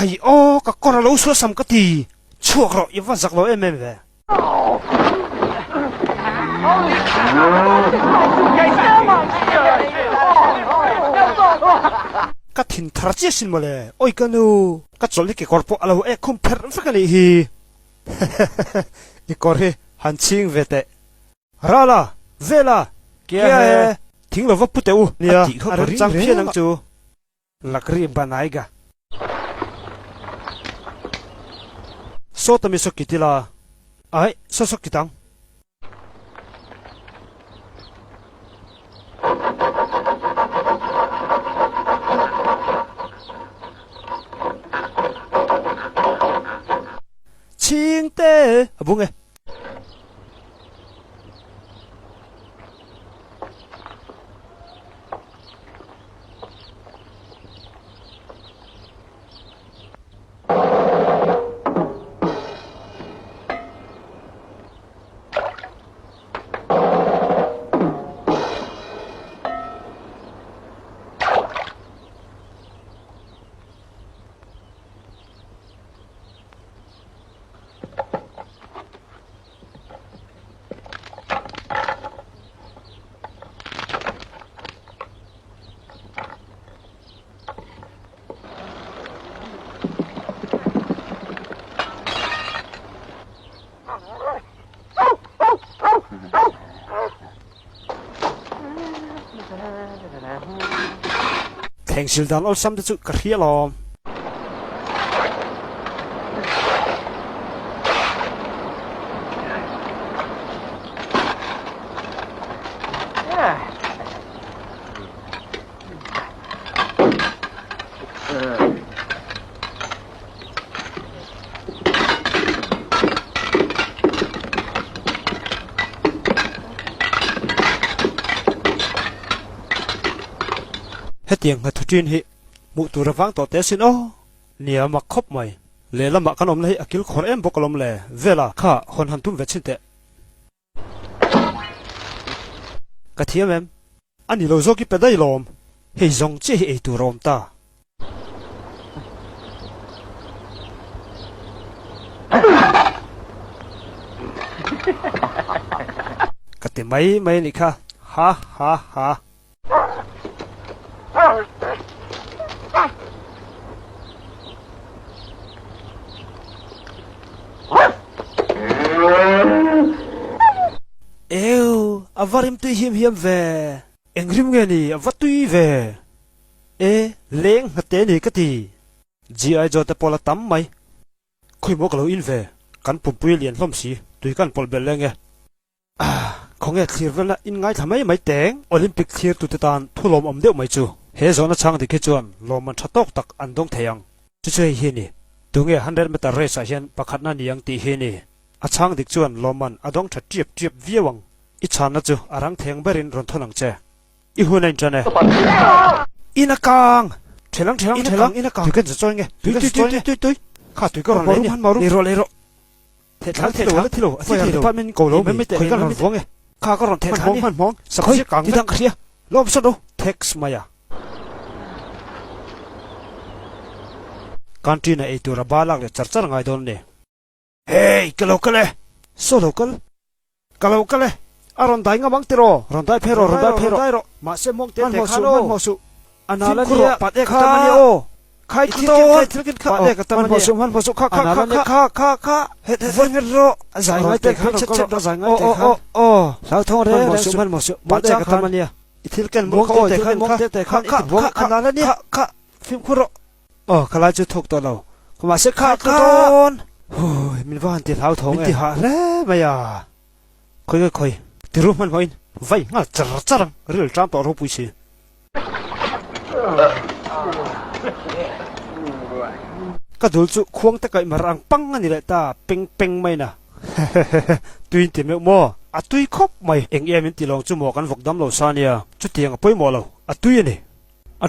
thầy ô các con lâu xua xăm cái gì chuộc rồi yêu vật giặc lối em về các thìn thà chia xin mà lẽ ôi cái nu các chỗ lấy cái corpo alo e không phải phải cái gì đi coi đi hành trình về tệ ra là về là kia thỉnh là vấp bút teu nia ở trang phía năng chú là cái bàn này cả số tầm số kỹ là ai số kỹ tăng chính tê bung nghe thành sự đàn ôn xăm tự cắt khía lòm hết tiền hết chuyên hệ mụ tụ ra vang tỏ té xin ô nia mặc khóc mày lẽ làm bạc con ông này akil khor em bốc lom lẽ về là khá hòn hàn tum về xin tệ cái thiam em anh đi lâu rồi cái pedai lom hay dòng chế hệ tụ rom ta cái tiền mấy này kha ha ha ha eo avarim tui hiểm về engrim nghe ni avat tui về leng hate ni cái gì gi ai cho ta pola tam mai khoi mo kalo in về kan pumpui lian hlom si tui kan pol bel lenge không nghe clear vela in ngay thamai mai teng olympic clear tu tan thulom om deuh mai chu he zona chang de ke chuan loman thatok tak andong theyang chu chu hi ni tunge 100 meter race a hian pakhat na niang ti hi ni a chang dik chuan loman adong tha triep viewang I chana chu arang theng berin ron thonang che I hunain chane ina kang thelang ina kang tu kan choi nge tu kha tu ko ron han maru le ro the thilo department ko lo me khoi kan ron wong nge kha ko ron the han mong sa khoi kang ti dang khria lom so do text maya kantina e tu ra balak le charchar ngai don ne hey kale so local kale aron dai ngamang tiro ron dai phero ma se mong te khano mo su anala ni pat ek tamani o khai thilkin kha pat ek tamani man mo su kha he ro zai ngai te khan chet zai ngai te khan sao thong re man mo su pat ek tamani thilken mong te khan anala ni kha phim khuro khala chu thok to lo kuma se kha ton hoi min van ti lau thong ti ha re maya khoi tiru man hoin vai nga charang ril tram to ro puisi ka dul chu khuang ta kai marang pang ani le ta peng mai na tuin ti me mo a tui khop mai eng em ti long chu mo kan vok dam lo sa nia chu tiang poi mo lo a tui ani a